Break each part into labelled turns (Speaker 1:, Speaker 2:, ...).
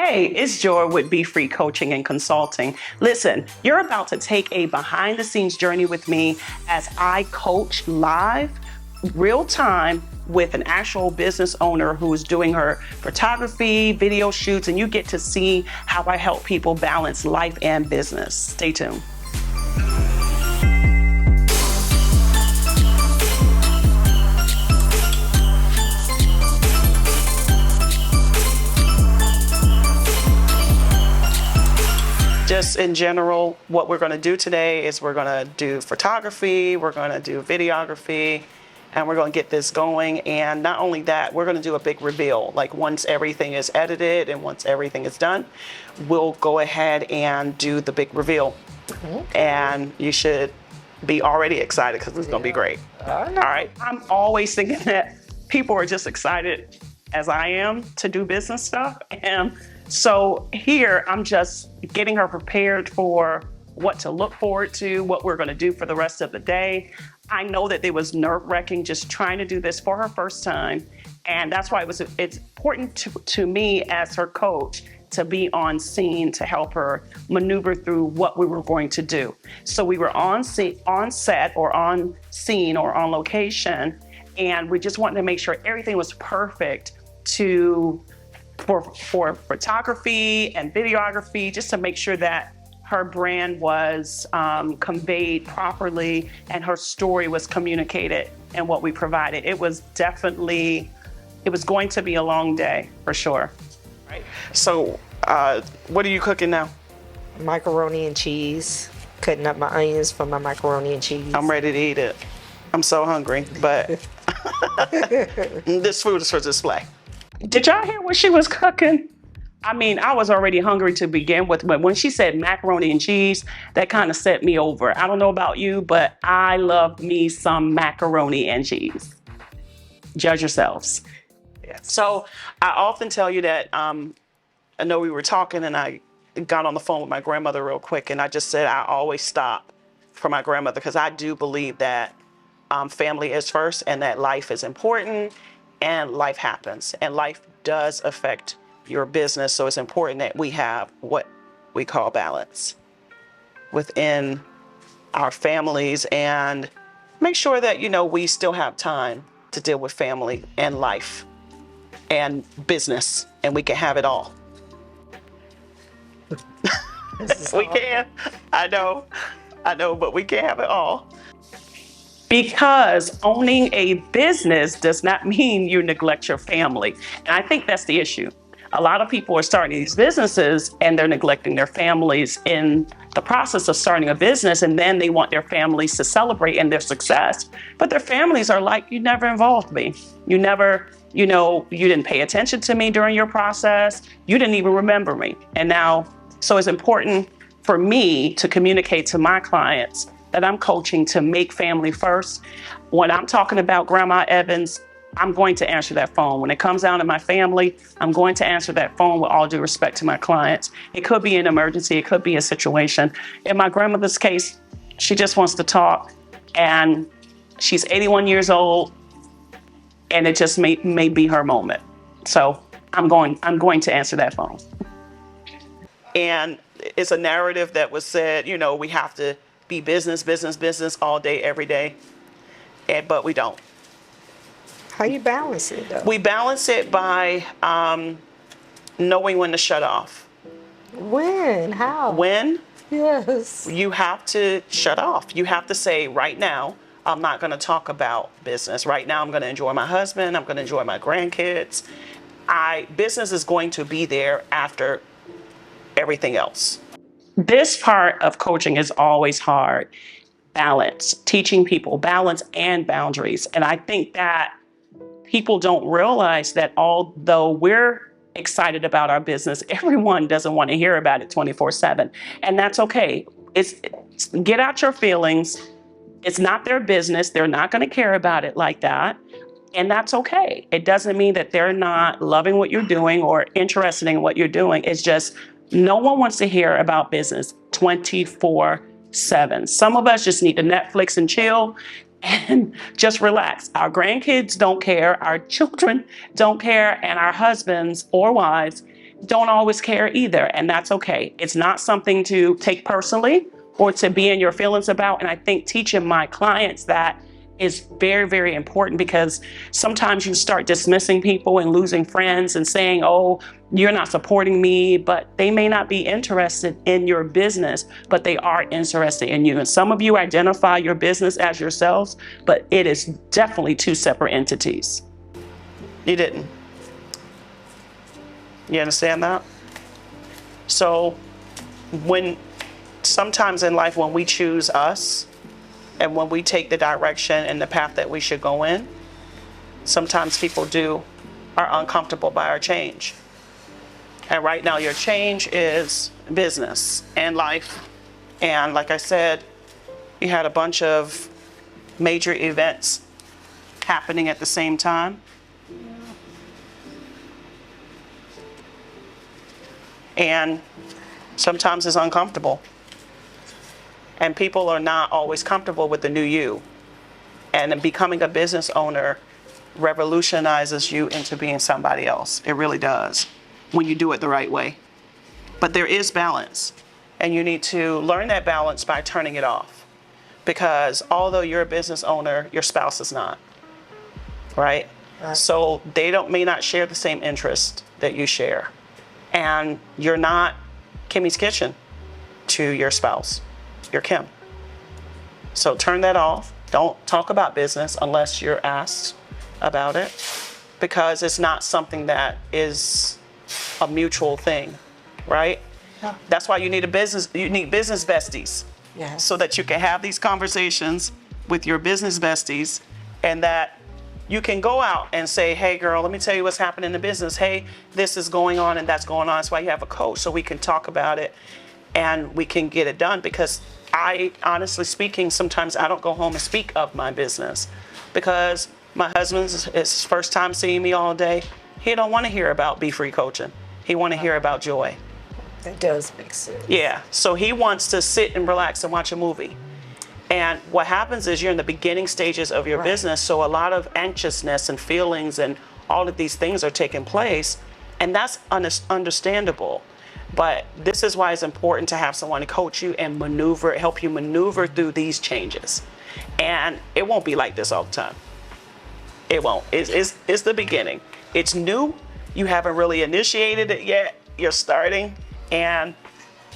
Speaker 1: Hey, it's Joy with Be Free Coaching and Consulting. Listen, you're about to take a behind the scenes journey with me as I coach live, real time, with an actual business owner who is doing her photography, video shoots, and you get to see how I help people balance life and business. Stay tuned. Just in general, what we're going to do today is we're going to do photography, we're going to do videography, and we're going to get this going. And not only that, we're going to do a big reveal. Like once everything is edited and once everything is done, we'll go ahead and do the big reveal. And you should be already excited because it's going to be great. All right. I'm always thinking that people are just excited as I am to do business stuff. And so here, I'm just getting her prepared for what to look forward to, what we're going to do for the rest of the day. I know that it was nerve-wracking just trying to do this for her first time. And that's why it's important to me as her coach to be on scene to help her maneuver through what we were going to do. So we were on set or on scene or on location, and we just wanted to make sure everything was perfect for photography and videography, just to make sure that her brand was conveyed properly and her story was communicated and what we provided. It was going to be a long day for sure. Right. So what are you cooking now?
Speaker 2: Macaroni and cheese. Cutting up my onions for my macaroni and cheese.
Speaker 1: I'm ready to eat it. I'm so hungry, but this food is for display. Did y'all hear what she was cooking? I mean, I was already hungry to begin with, but when she said macaroni and cheese, that kind of set me over. I don't know about you, but I love me some macaroni and cheese. Judge yourselves. Yeah. So I often tell you that I know we were talking and I got on the phone with my grandmother real quick, and I just said I always stop for my grandmother because I do believe that family is first and that life is important. And life happens, and life does affect your business. So it's important that we have what we call balance within our families and make sure that, we still have time to deal with family and life and business, and we can have it all. We can. I know, but we can't have it all. Because owning a business does not mean you neglect your family. And I think that's the issue. A lot of people are starting these businesses and they're neglecting their families in the process of starting a business, and then they want their families to celebrate in their success. But their families are like, you never involved me. You never, you didn't pay attention to me during your process. You didn't even remember me. And now, so it's important for me to communicate to my clients that I'm coaching to make family first. When I'm talking about Grandma Evans, I'm going to answer that phone. When it comes down to my family, I'm going to answer that phone with all due respect to my clients. It could be an emergency, it could be a situation. In my grandmother's case, she just wants to talk, and she's 81 years old, and it just may be her moment. So I'm going to answer that phone. And it's a narrative that was said, we have to be business all day, every day, but we don't.
Speaker 2: How you balance it though?
Speaker 1: We balance it by knowing when to shut off.
Speaker 2: When? How?
Speaker 1: When?
Speaker 2: Yes.
Speaker 1: You have to shut off. You have to say, right now, I'm not going to talk about business. Right now, I'm going to enjoy my husband. I'm going to enjoy my grandkids. Business is going to be there after everything else. This part of coaching is always hard. Balance, teaching people balance and boundaries. And I think that people don't realize that although we're excited about our business, everyone doesn't want to hear about it 24/7. And that's okay. Get out your feelings. It's not their business. They're not going to care about it like that. And that's okay. It doesn't mean that they're not loving what you're doing or interested in what you're doing. It's just no one wants to hear about business 24/7. Some of us just need to Netflix and chill and just relax. Our grandkids don't care. Our children don't care. And our husbands or wives, don't always care either, and that's okay. It's not something to take personally or to be in your feelings about. And I think teaching my clients that is very, very important, because sometimes you start dismissing people and losing friends and saying, oh, you're not supporting me, but they may not be interested in your business, but they are interested in you. And some of you identify your business as yourselves, but it is definitely two separate entities. You didn't. You understand that? So sometimes in life, when we choose us and when we take the direction and the path that we should go in, sometimes people are uncomfortable by our change. And right now your change is business and life. And like I said, you had a bunch of major events happening at the same time. And sometimes it's uncomfortable. And people are not always comfortable with the new you. And becoming a business owner revolutionizes you into being somebody else. It really does, when you do it the right way. But there is balance. And you need to learn that balance by turning it off. Because although you're a business owner, your spouse is not. Right? So they may not share the same interest that you share. And you're not Kimmie's Kitchen to your spouse. You're Kim. So turn that off. Don't talk about business unless you're asked about it, because it's not something that is a mutual thing, right?
Speaker 2: Yeah.
Speaker 1: That's why you need business besties.
Speaker 2: Yeah.
Speaker 1: So that you can have these conversations with your business besties, and that you can go out and say, hey girl, let me tell you what's happening in the business. Hey, this is going on and that's going on. That's why you have a coach, so we can talk about it and we can get it done. Because honestly speaking, sometimes I don't go home and speak of my business, because my husband's his first time seeing me all day. He don't want to hear about Be Free Coaching. He want to hear about joy.
Speaker 2: That does make sense.
Speaker 1: Yeah, so he wants to sit and relax and watch a movie. And what happens is you're in the beginning stages of your business, so a lot of anxiousness and feelings and all of these things are taking place, and that's understandable. But this is why it's important to have someone to coach you and help you maneuver through these changes. And it won't be like this all the time. It won't. It's the beginning. It's new. You haven't really initiated it yet. You're starting, and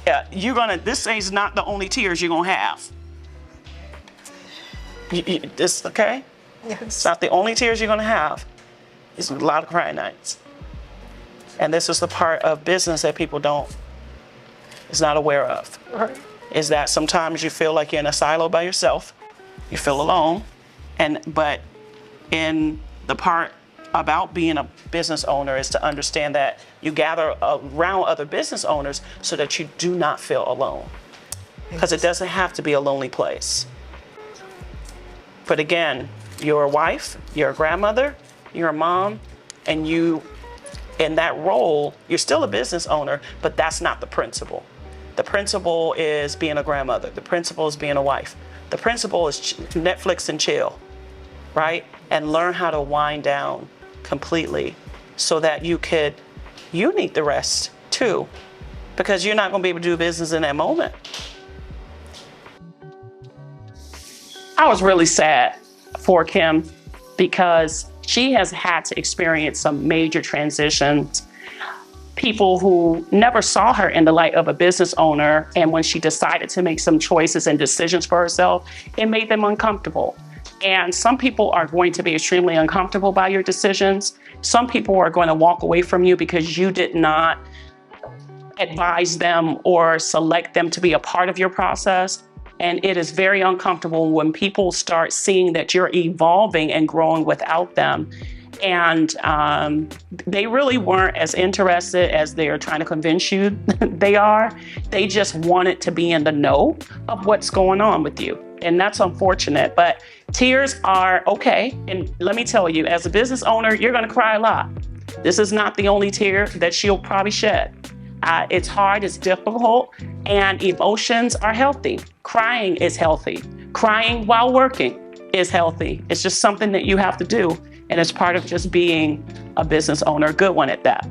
Speaker 1: this is not the only tears you're gonna have. This okay?
Speaker 2: Yes.
Speaker 1: It's not the only tears you're gonna have. It's a lot of crying nights. And this is the part of business that people is not aware of.
Speaker 2: Right.
Speaker 1: Is that sometimes you feel like you're in a silo by yourself. You feel alone. But in the part about being a business owner is to understand that you gather around other business owners so that you do not feel alone. Because it doesn't have to be a lonely place. But again, you're a wife, you're a grandmother, you're a mom, and in that role, you're still a business owner, but that's not the principle. The principle is being a grandmother. The principle is being a wife. The principle is Netflix and chill, right? And learn how to wind down completely so that you need the rest too, because you're not going to be able to do business in that moment. I was really sad for Kim, because she has had to experience some major transitions. People who never saw her in the light of a business owner, and when she decided to make some choices and decisions for herself, it made them uncomfortable. And some people are going to be extremely uncomfortable by your decisions. Some people are going to walk away from you because you did not advise them or select them to be a part of your process. And it is very uncomfortable when people start seeing that you're evolving and growing without them. And they really weren't as interested as they're trying to convince you they are. They just wanted to be in the know of what's going on with you. And that's unfortunate, but tears are okay. And let me tell you, as a business owner, you're gonna cry a lot. This is not the only tear that she'll probably shed. It's hard, it's difficult, and emotions are healthy. Crying is healthy. Crying while working is healthy. It's just something that you have to do, and it's part of just being a business owner, a good one at that.